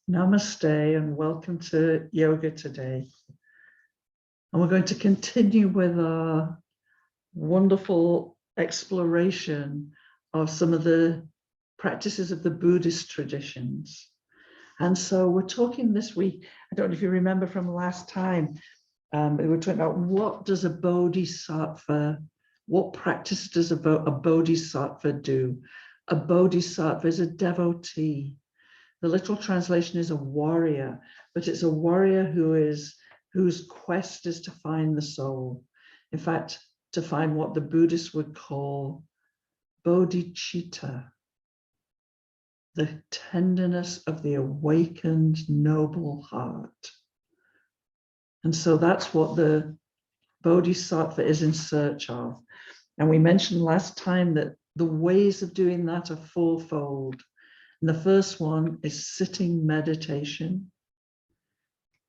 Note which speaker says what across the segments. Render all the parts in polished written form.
Speaker 1: Namaste and welcome to yoga today. And we're going to continue with our wonderful exploration of some of the practices of the Buddhist traditions. And so we're talking this week, I don't know if you remember from last time, we were talking about what does a bodhisattva, what practice does a bodhisattva do? A bodhisattva is a devotee. The literal translation is a warrior, but it's a warrior whose quest is to find the soul. In fact, to find what the Buddhists would call bodhicitta, the tenderness of the awakened noble heart. And so that's what the bodhisattva is in search of. And we mentioned last time that the ways of doing that are fourfold. And the first one is sitting meditation.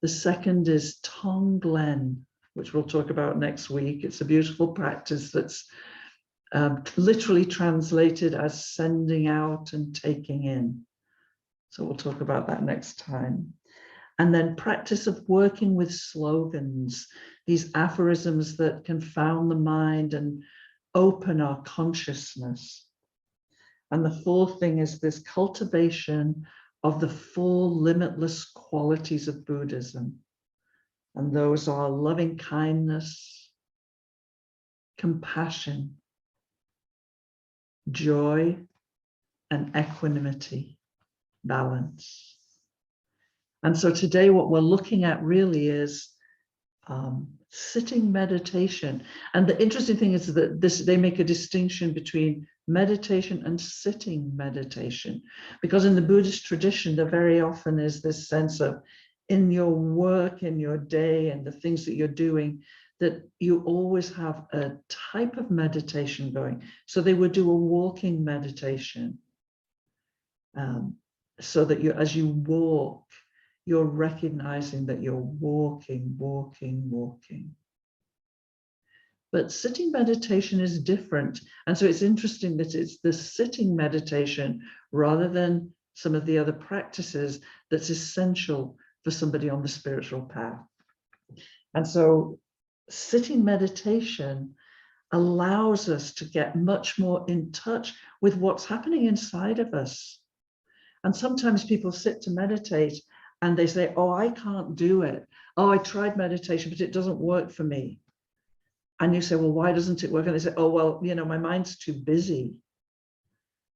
Speaker 1: The second is Tonglen, which we'll talk about next week. It's a beautiful practice that's literally translated as sending out and taking in. So we'll talk about that next time. And then practice of working with slogans, these aphorisms that confound the mind and open our consciousness. And the fourth thing is this cultivation of the four limitless qualities of Buddhism. And those are loving kindness, compassion, joy, and equanimity, balance. And so today what we're looking at really is sitting meditation. And the interesting thing is that they make a distinction between meditation and sitting meditation, because in the Buddhist tradition, there very often is this sense of in your work, in your day, and the things that you're doing, that you always have a type of meditation going. So they would do a walking meditation, so that as you walk, you're recognizing that you're walking. But sitting meditation is different. And so it's interesting that it's the sitting meditation rather than some of the other practices that's essential for somebody on the spiritual path. And so sitting meditation allows us to get much more in touch with what's happening inside of us. And sometimes people sit to meditate and they say, oh, I can't do it. Oh, I tried meditation, but it doesn't work for me. And you say, well, why doesn't it work? And they say, oh, well, my mind's too busy.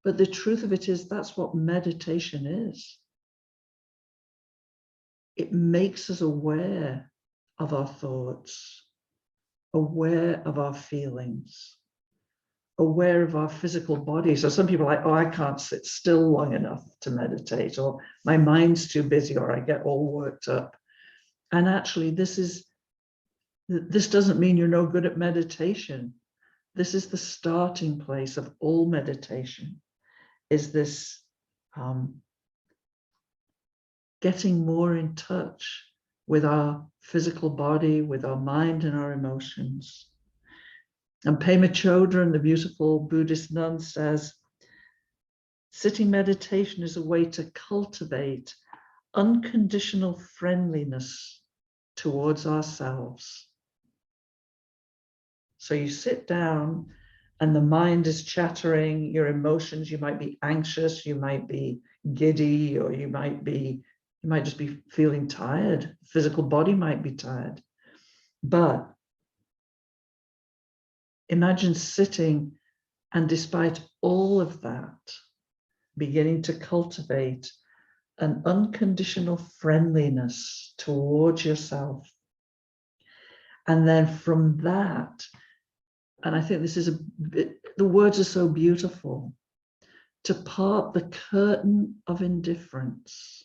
Speaker 1: But the truth of it is, that's what meditation is. It makes us aware of our thoughts, aware of our feelings, aware of our physical body. So some people are like, oh, I can't sit still long enough to meditate, or my mind's too busy, or I get all worked up. And actually, this doesn't mean you're no good at meditation. This is the starting place of all meditation, is this getting more in touch with our physical body, with our mind and our emotions. And Pema Chodron, the beautiful Buddhist nun, says, sitting meditation is a way to cultivate unconditional friendliness towards ourselves. So you sit down and the mind is chattering, your emotions, you might be anxious, you might be giddy, or you might just be feeling tired. Physical body might be tired. But imagine sitting and despite all of that, beginning to cultivate an unconditional friendliness towards yourself. And then from that, and I think this is the words are so beautiful, to part the curtain of indifference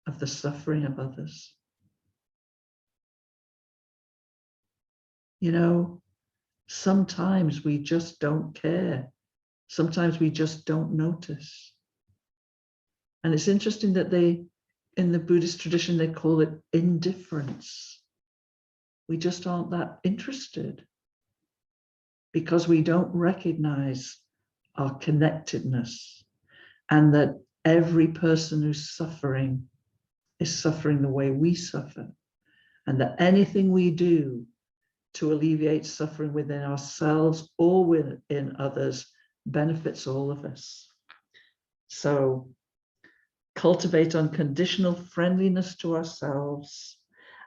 Speaker 1: of the suffering of others. Sometimes we just don't care. Sometimes we just don't notice. And it's interesting that in the Buddhist tradition, they call it indifference. We just aren't that interested because we don't recognize our connectedness, and that every person who's suffering is suffering the way we suffer, and that anything we do to alleviate suffering within ourselves or within others benefits all of us. So cultivate unconditional friendliness to ourselves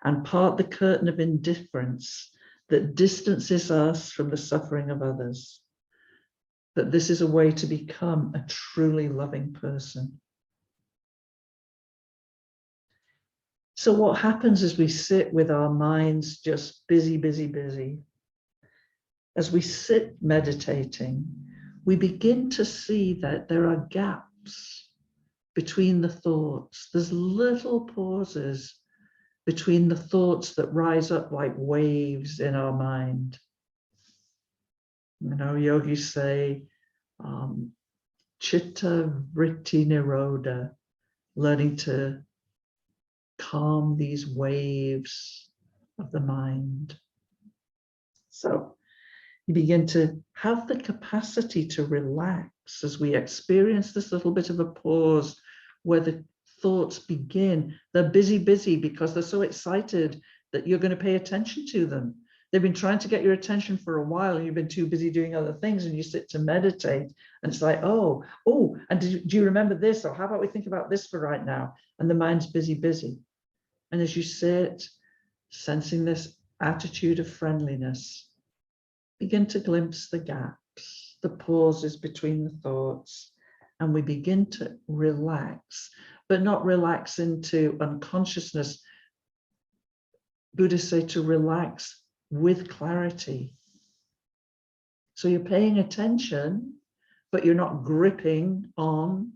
Speaker 1: and part the curtain of indifference that distances us from the suffering of others. That this is a way to become a truly loving person. So what happens as we sit with our minds just busy, busy, busy? As we sit meditating, we begin to see that there are gaps between the thoughts. There's little pauses between the thoughts that rise up like waves in our mind. You know, yogis say, chitta vritti nirodha, learning to calm these waves of the mind. So you begin to have the capacity to relax as we experience this little bit of a pause where the thoughts begin. They're busy, busy because they're so excited that you're going to pay attention to them. They've been trying to get your attention for a while and you've been too busy doing other things, and you sit to meditate and it's like, oh, and do you remember this? Or how about we think about this for right now? And the mind's busy, busy. And as you sit, sensing this attitude of friendliness, begin to glimpse the gaps, the pauses between the thoughts, and we begin to relax, but not relax into unconsciousness. Buddhists say to relax with clarity. So you're paying attention, but you're not gripping on.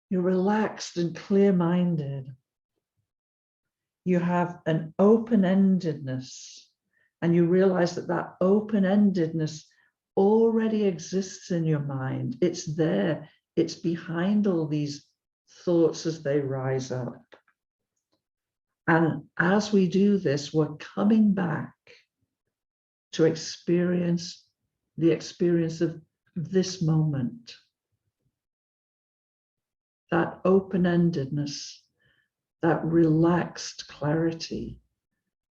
Speaker 1: You're relaxed and clear-minded. You have an open-endedness, and you realize that that open-endedness already exists in your mind. It's there. It's behind all these thoughts as they rise up. And as we do this, we're coming back to experience the experience of this moment. That open-endedness, that relaxed clarity.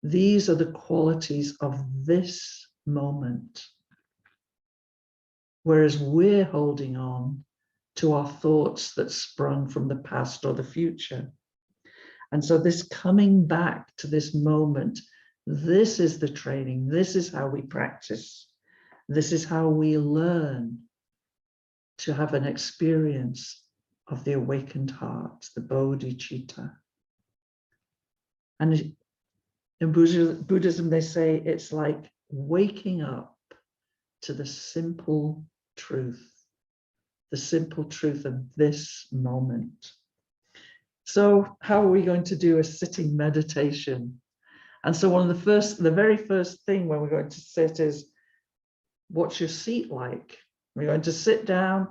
Speaker 1: These are the qualities of this moment. Whereas we're holding on to our thoughts that sprung from the past or the future. And so this coming back to this moment, this is the training. This is how we practice. This is how we learn to have an experience of the awakened heart, the bodhicitta. And in Buddhism, they say it's like waking up to the simple truth of this moment. So how are we going to do a sitting meditation? And so the very first thing when we're going to sit is, what's your seat like? We're going to sit down.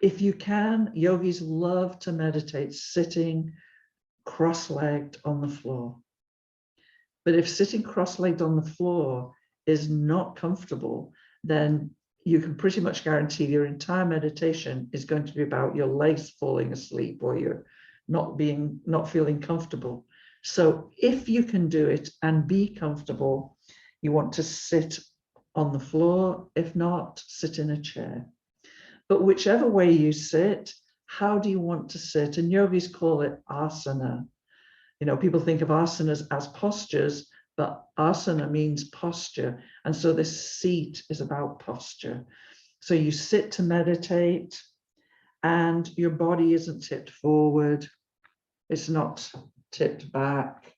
Speaker 1: If you can, yogis love to meditate sitting cross-legged on the floor. But if sitting cross-legged on the floor is not comfortable, then you can pretty much guarantee your entire meditation is going to be about your legs falling asleep or you're not feeling comfortable. So if you can do it and be comfortable, you want to sit on the floor. If not, sit in a chair. But whichever way you sit, how do you want to sit? And yogis call it asana. You know, people think of asanas as postures, but asana means posture. And so this seat is about posture. So you sit to meditate and your body isn't tipped forward. It's not tipped back,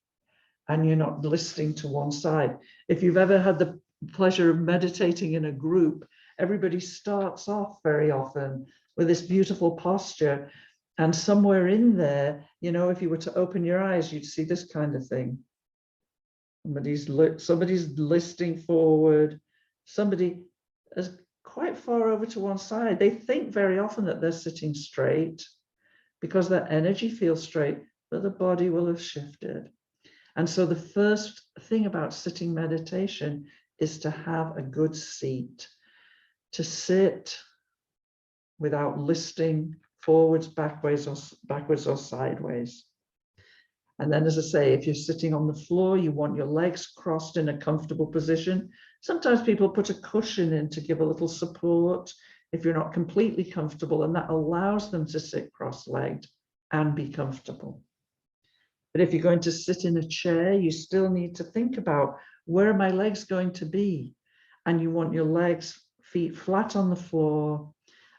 Speaker 1: and you're not listing to one side. If you've ever had the pleasure of meditating in a group, everybody starts off very often with this beautiful posture. And somewhere in there, you know, if you were to open your eyes, you'd see this kind of thing. Somebody's listing forward. Somebody is quite far over to one side. They think very often that they're sitting straight because their energy feels straight, but the body will have shifted. And so the first thing about sitting meditation is to have a good seat, to sit without listing forwards, backwards or sideways. And then, as I say, if you're sitting on the floor, you want your legs crossed in a comfortable position. Sometimes people put a cushion in to give a little support if you're not completely comfortable, and that allows them to sit cross-legged and be comfortable. But if you're going to sit in a chair, you still need to think about, where are my legs going to be? And you want your legs, feet flat on the floor,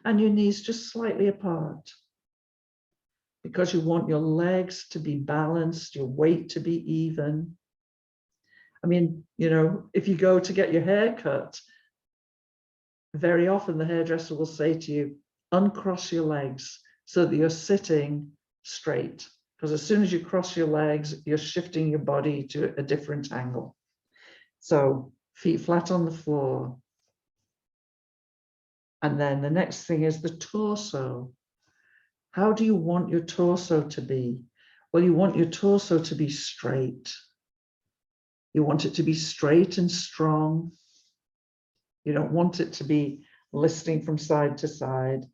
Speaker 1: and your knees just slightly apart, because you want your legs to be balanced, your weight to be even. I mean, you know, if you go to get your hair cut, very often the hairdresser will say to you, uncross your legs so that you're sitting straight. Because as soon as you cross your legs, you're shifting your body to a different angle. So feet flat on the floor. And then the next thing is the torso. How do you want your torso to be? Well, you want your torso to be straight. You want it to be straight and strong. You don't want it to be listing from side to side.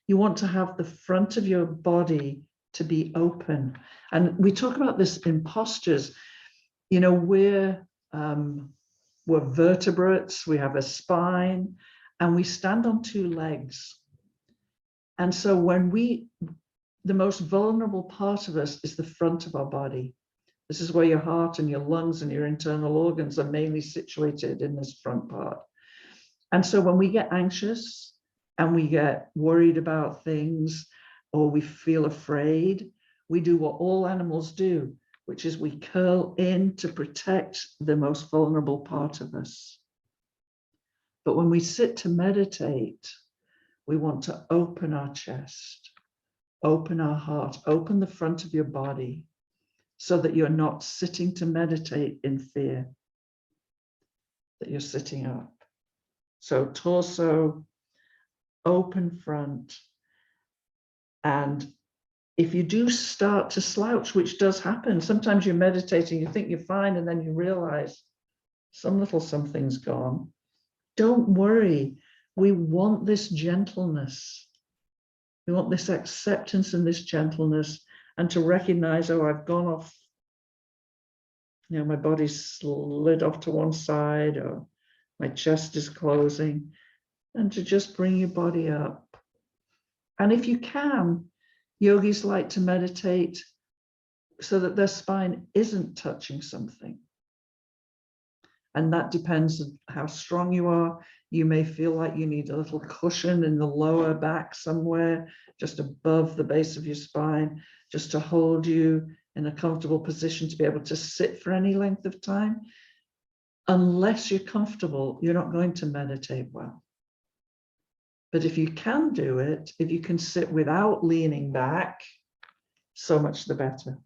Speaker 1: You want to have the front of your body to be open. And we talk about this in postures. You know, we're vertebrates, we have a spine, and we stand on two legs. And so when the most vulnerable part of us is the front of our body. This is where your heart and your lungs and your internal organs are mainly situated, in this front part. And so when we get anxious and we get worried about things, or we feel afraid, we do what all animals do, which is we curl in to protect the most vulnerable part of us. But when we sit to meditate, we want to open our chest, open our heart, open the front of your body, so that you're not sitting to meditate in fear, that you're sitting up. So torso, open front. And if you do start to slouch, which does happen, sometimes you're meditating, you think you're fine, and then you realize some little something's gone. Don't worry. We want this gentleness. We want this acceptance and this gentleness, and to recognize, oh, I've gone off, you know, my body's slid off to one side, or my chest is closing, and to just bring your body up. And if you can, yogis like to meditate so that their spine isn't touching something. And that depends on how strong you are. You may feel like you need a little cushion in the lower back somewhere, just above the base of your spine, just to hold you in a comfortable position to be able to sit for any length of time. Unless you're comfortable, you're not going to meditate well. But if you can do it, if you can sit without leaning back, so much the better.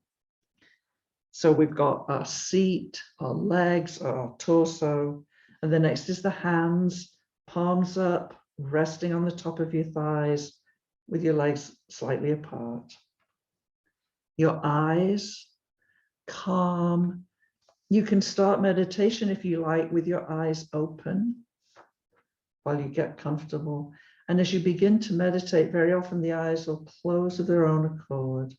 Speaker 1: So we've got our seat, our legs, our torso, and the next is the hands, palms up, resting on the top of your thighs with your legs slightly apart. Your eyes, calm. You can start meditation if you like with your eyes open while you get comfortable. And as you begin to meditate, very often the eyes will close of their own accord.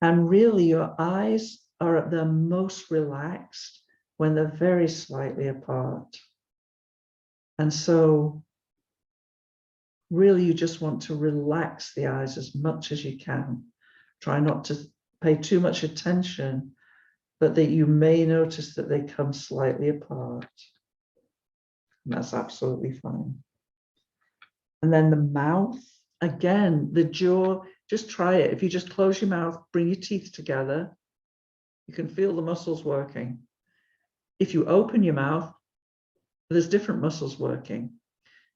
Speaker 1: And really, your eyes are at their most relaxed when they're very slightly apart. And so really, you just want to relax the eyes as much as you can. Try not to pay too much attention, but that you may notice that they come slightly apart. And that's absolutely fine. And then the mouth, again, the jaw, just try it. If you just close your mouth, bring your teeth together, you can feel the muscles working. If you open your mouth, there's different muscles working.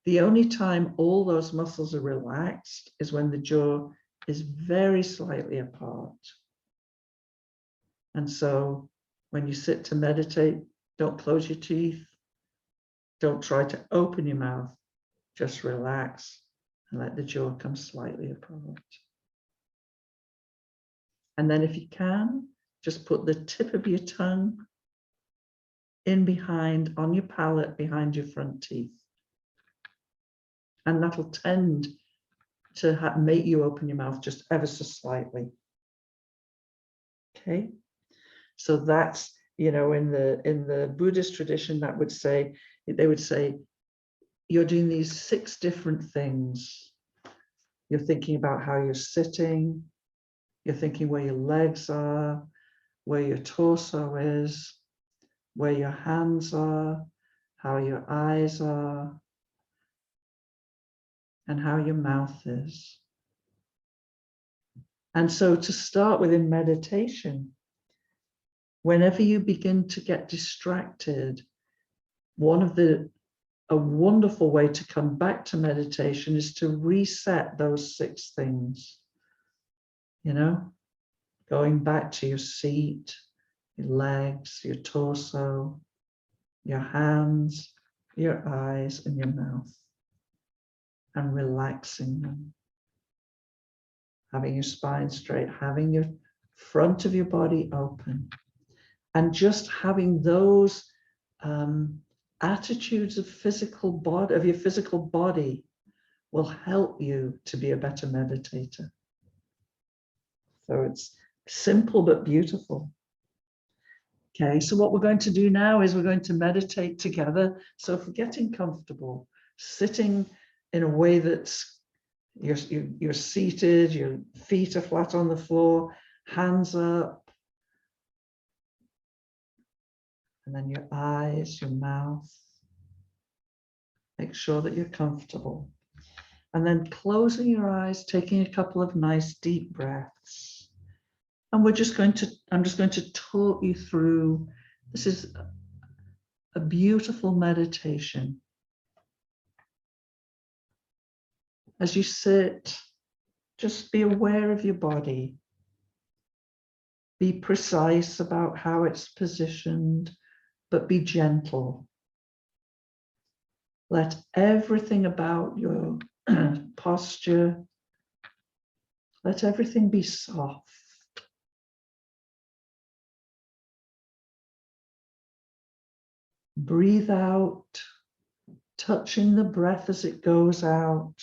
Speaker 1: The only time all those muscles are relaxed is when the jaw is very slightly apart. And so when you sit to meditate, don't close your teeth. Don't try to open your mouth. Just relax and let the jaw come slightly apart. And then if you can, just put the tip of your tongue in behind, on your palate, behind your front teeth. And that'll tend to make you open your mouth just ever so slightly. Okay, so that's, you know, in the Buddhist tradition, that would say, they would say, you're doing these 6 different things. You're thinking about how you're sitting. You're thinking where your legs are, where your torso is, where your hands are, how your eyes are, and how your mouth is. And so to start with in meditation, whenever you begin to get distracted, a wonderful way to come back to meditation is to reset those 6 things. You know, going back to your seat, your legs, your torso, your hands, your eyes, and your mouth, and relaxing them. Having your spine straight, having your front of your body open, and just having those attitudes of your physical body will help you to be a better meditator. So it's simple but beautiful. Okay, so what we're going to do now is we're going to meditate together. So if we're getting comfortable, sitting in a way that's you're seated, your feet are flat on the floor, hands up, and then your eyes, your mouth. Make sure that you're comfortable. And then closing your eyes, taking a couple of nice deep breaths. And I'm just going to talk you through, this is a beautiful meditation. As you sit, just be aware of your body. Be precise about how it's positioned, but be gentle. Let everything about your posture, let everything be soft. Breathe out, touching the breath as it goes out,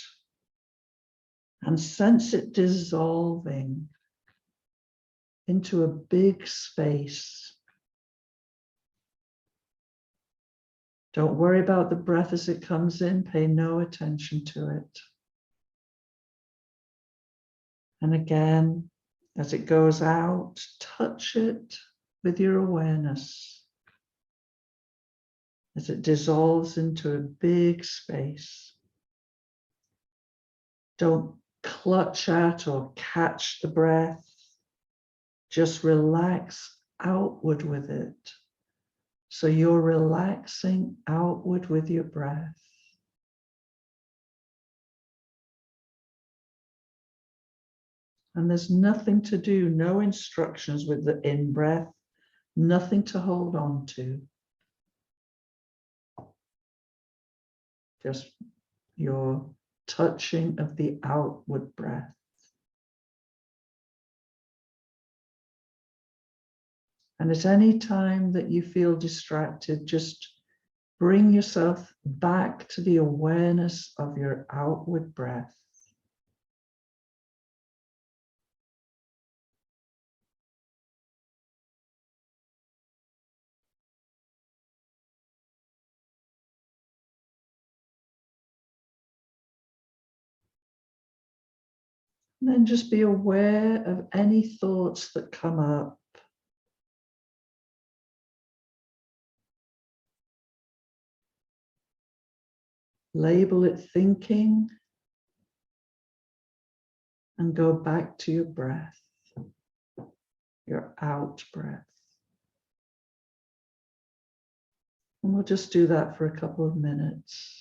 Speaker 1: and sense it dissolving into a big space. Don't worry about the breath as it comes in, pay no attention to it. And again, as it goes out, touch it with your awareness as it dissolves into a big space. Don't clutch at or catch the breath. Just relax outward with it. So you're relaxing outward with your breath. And there's nothing to do, no instructions with the in-breath, nothing to hold on to. Just your touching of the outward breath. And at any time that you feel distracted, just bring yourself back to the awareness of your outward breath. And then just be aware of any thoughts that come up. Label it thinking and go back to your breath, your out breath. And we'll just do that for a couple of minutes.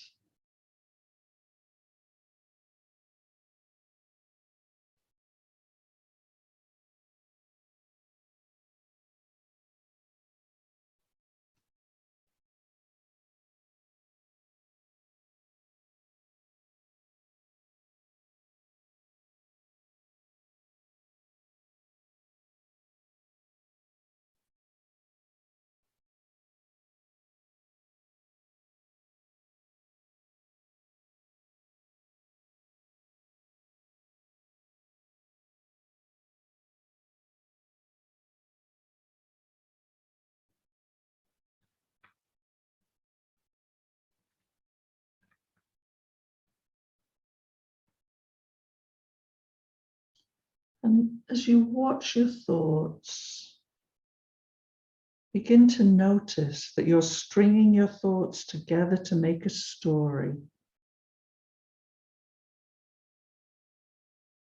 Speaker 1: And as you watch your thoughts, begin to notice that you're stringing your thoughts together to make a story.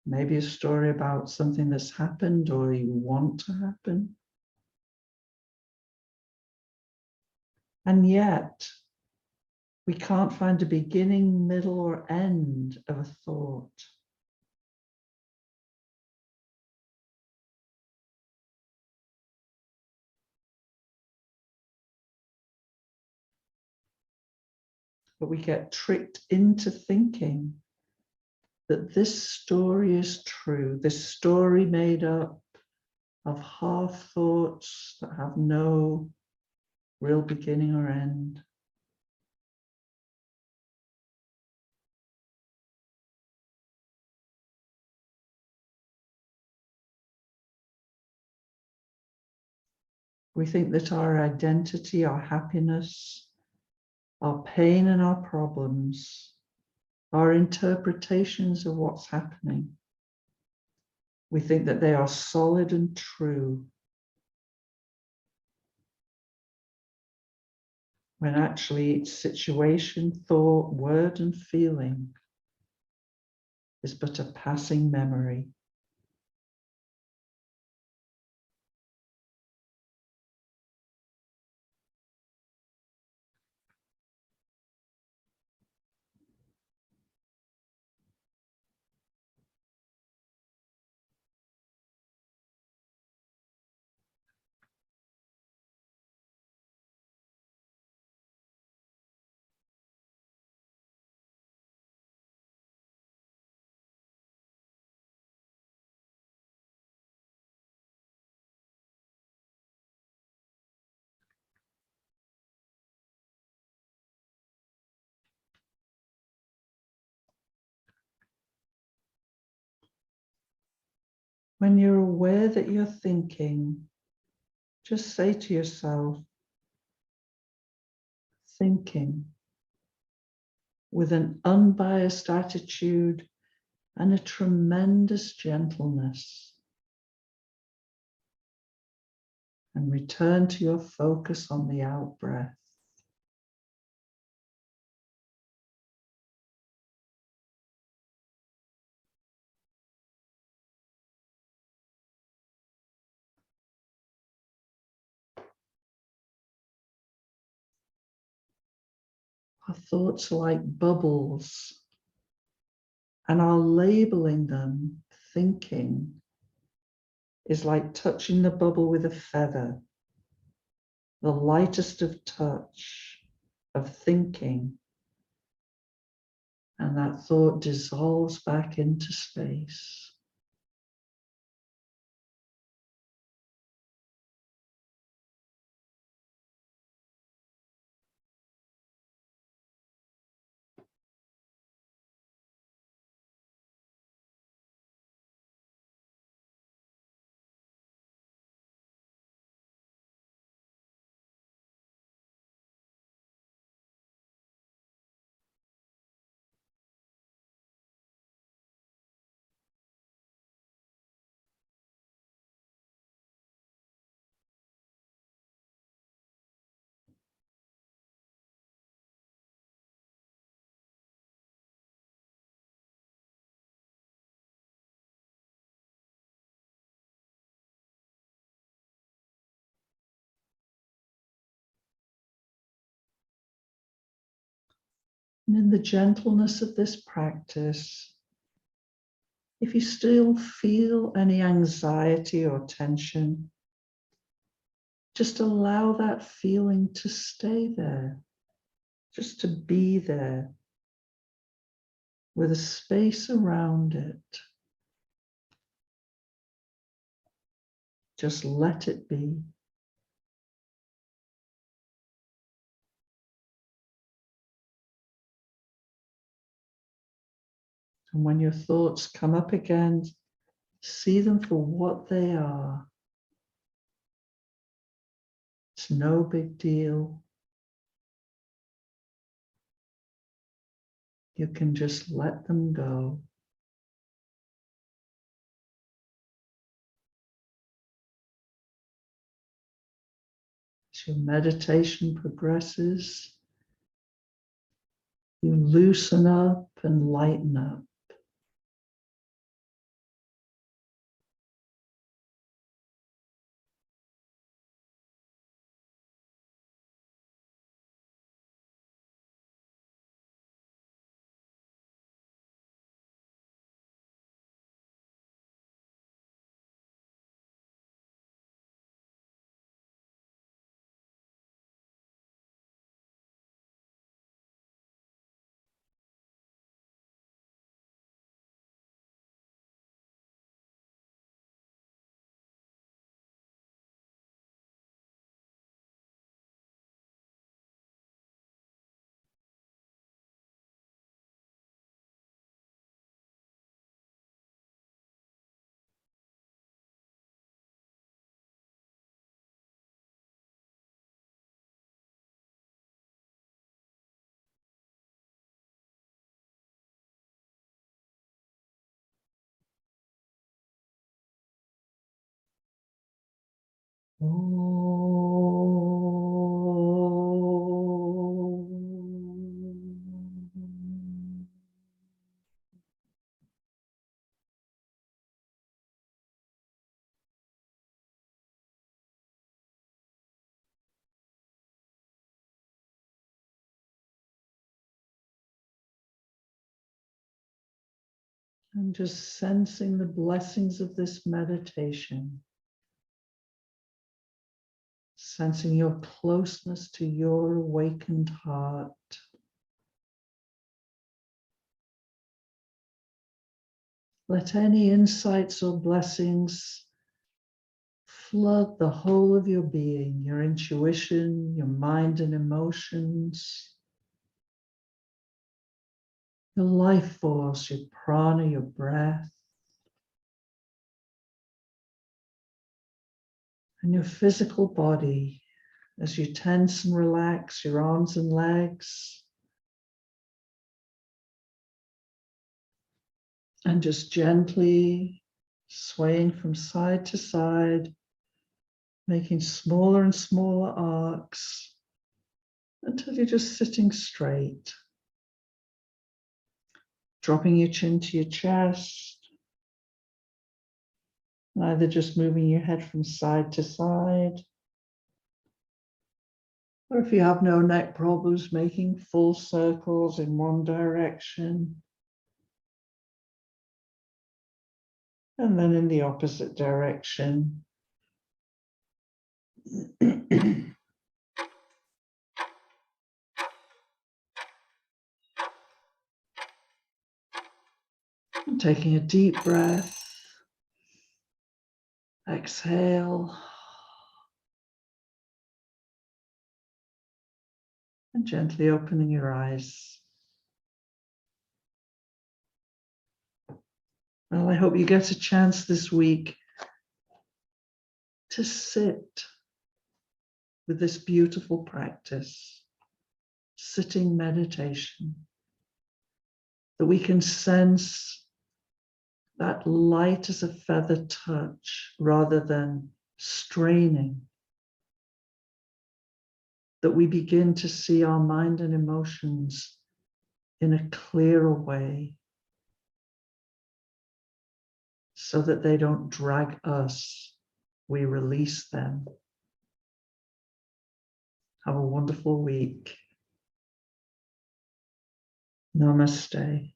Speaker 1: Maybe a story about something that's happened or you want to happen. And yet, we can't find a beginning, middle, or end of a thought. But we get tricked into thinking that this story is true, this story made up of half thoughts that have no real beginning or end. We think that our identity, our happiness, our pain and our problems, our interpretations of what's happening, we think that they are solid and true, when actually each situation, thought, word, and feeling is but a passing memory. When you're aware that you're thinking, just say to yourself, thinking, with an unbiased attitude and a tremendous gentleness. And return to your focus on the out-breath. Our thoughts are like bubbles, and our labeling them, thinking, is like touching the bubble with a feather, the lightest of touch of thinking, and that thought dissolves back into space. And in the gentleness of this practice, if you still feel any anxiety or tension, just allow that feeling to stay there, just to be there with a space around it. Just let it be. And when your thoughts come up again, see them for what they are. It's no big deal. You can just let them go. as your meditation progresses, you loosen up and lighten up. And just sensing the blessings of this meditation, sensing your closeness to your awakened heart. Let any insights or blessings flood the whole of your being, your intuition, your mind and emotions, your life force, your prana, your breath, and your physical body as you tense and relax your arms and legs, and just gently swaying from side to side, making smaller and smaller arcs until you're just sitting straight. Dropping your chin to your chest, either just moving your head from side to side, or if you have no neck problems, making full circles in one direction, and then in the opposite direction. Taking a deep breath, exhale, and gently opening your eyes. Well, I hope you get a chance this week to sit with this beautiful practice, sitting meditation, that we can sense that light as a feather touch rather than straining, that we begin to see our mind and emotions in a clearer way so that they don't drag us, we release them. Have a wonderful week. Namaste.